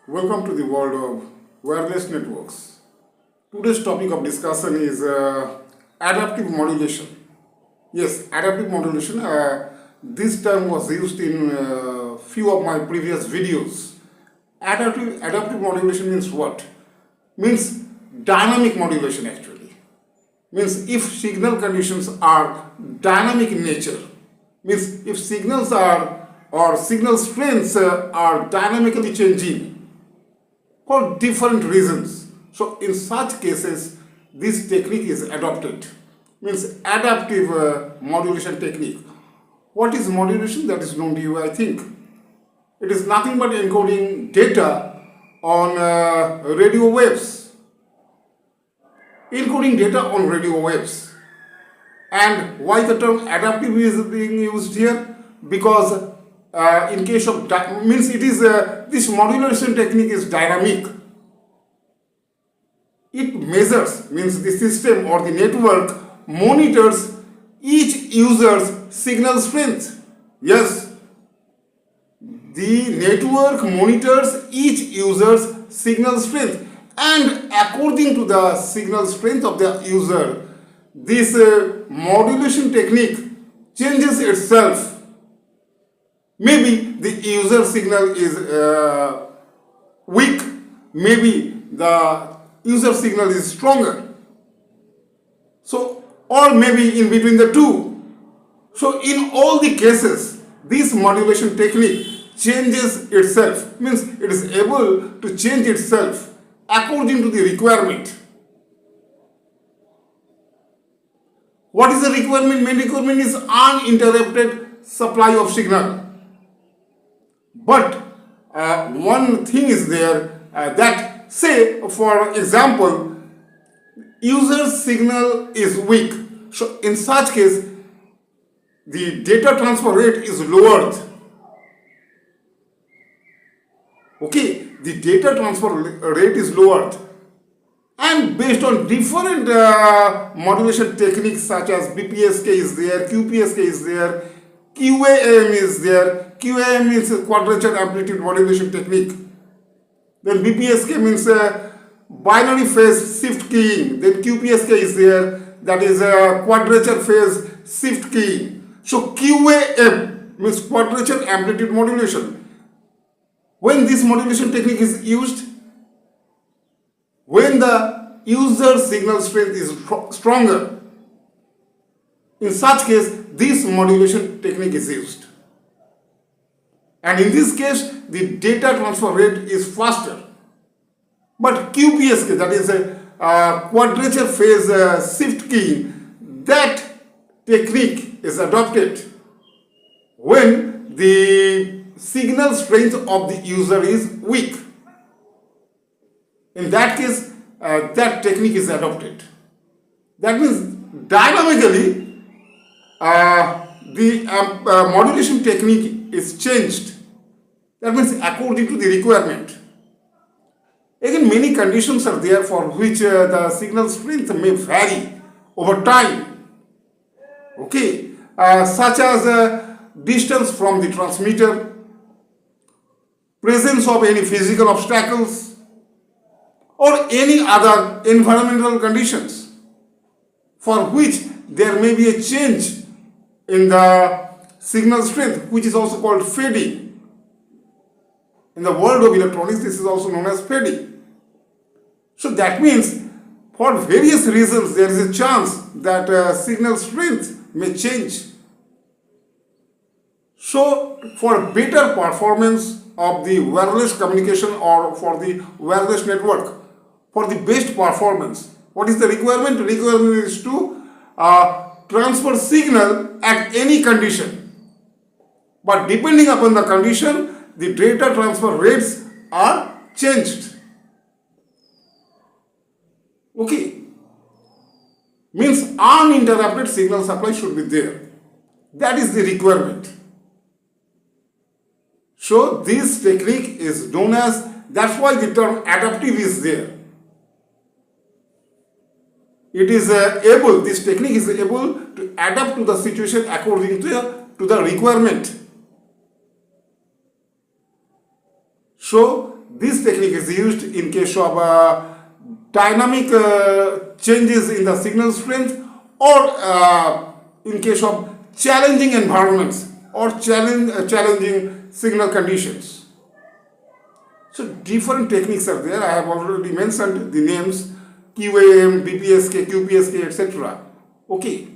Welcome to the world of wireless networks. Today's topic of discussion is adaptive modulation. Yes, adaptive modulation. This term was used in few of my previous videos. Adaptive modulation means what? Means dynamic modulation actually. Means if signal conditions are dynamic in nature, means if signals are or signal strengths are dynamically changing for different reasons. So in such cases, this technique is adopted. Means adaptive modulation technique. What is modulation? That is known to you, I think. It is nothing but encoding data on radio waves. Encoding data on radio waves. And why the term adaptive is being used here? Because in case of means it is this modulation technique is dynamic. It measures, means the system or the network monitors each user's signal strength. Yes, the network monitors each user's signal strength, and according to the signal strength of the user, this modulation technique changes itself. Maybe the user signal is weak, maybe the user signal is stronger. So, or maybe in between the two. So, in all the cases, this modulation technique changes itself, means it is able to change itself according to the requirement. What is the requirement? Main requirement is uninterrupted supply of signal. But one thing is there that, say for example, user signal is weak. So in such case, the data transfer rate is lowered. Okay, the data transfer rate is lowered. And based on different modulation techniques such as BPSK is there, QPSK is there, QAM is there. QAM means quadrature amplitude modulation technique. Then BPSK means binary phase shift keying. Then QPSK is there, that is quadrature phase shift keying. So QAM means quadrature amplitude modulation. When this modulation technique is used, when the user signal strength is stronger, in such case, this modulation technique is used. And in this case, the data transfer rate is faster. But QPSK, that is a quadrature phase shift keying, that technique is adopted when the signal strength of the user is weak. In that case, that technique is adopted. That means dynamically, the modulation technique is changed. That means according to the requirement. Again, many conditions are there for which the signal strength may vary over time. Okay, such as distance from the transmitter, presence of any physical obstacles, or any other environmental conditions for which there may be a change in the signal strength, which is also called fading. In the world of electronics, this is also known as fading. So that means for various reasons there is a chance that signal strength may change. So for better performance of the wireless communication or for the wireless network, for the best performance, what is the requirement? The requirement is to transfer signal at any condition. But depending upon the condition, the data transfer rates are changed. Okay. Means uninterrupted signal supply should be there. That is the requirement. So this technique is known as, that's why the term adaptive is there. It is this technique is able to adapt to the situation according to the requirement. So this technique is used in case of dynamic changes in the signal strength, or in case of challenging environments or challenging signal conditions. So different techniques are there. I have already mentioned the names: QAM, BPSK, QPSK, etc. Okay.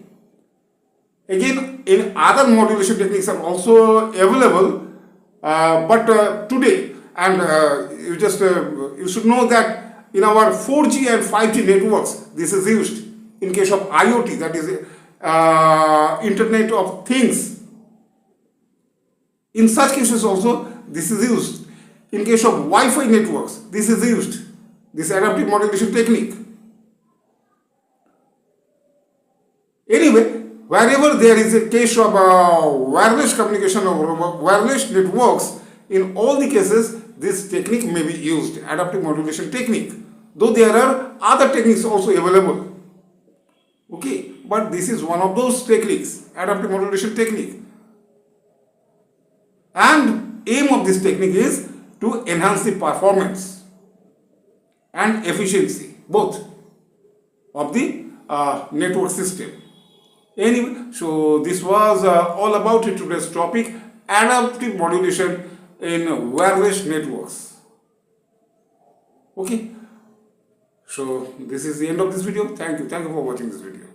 Again, in other modulation techniques are also available, but today, and you should know that in our 4G and 5G networks, this is used. In case of IoT, that is Internet of Things, in such cases also this is used. In case of Wi-Fi networks, this is used, this adaptive modulation technique. Anyway, wherever there is a case of wireless communication or wireless networks, in all the cases this technique may be used, adaptive modulation technique, though there are other techniques also available. Okay, but this is one of those techniques, adaptive modulation technique. And aim of this technique is to enhance the performance and efficiency both of the network system. Anyway, so this was all about today's topic, adaptive modulation in wireless networks. Okay, so this is the end of this video. Thank you for watching this video.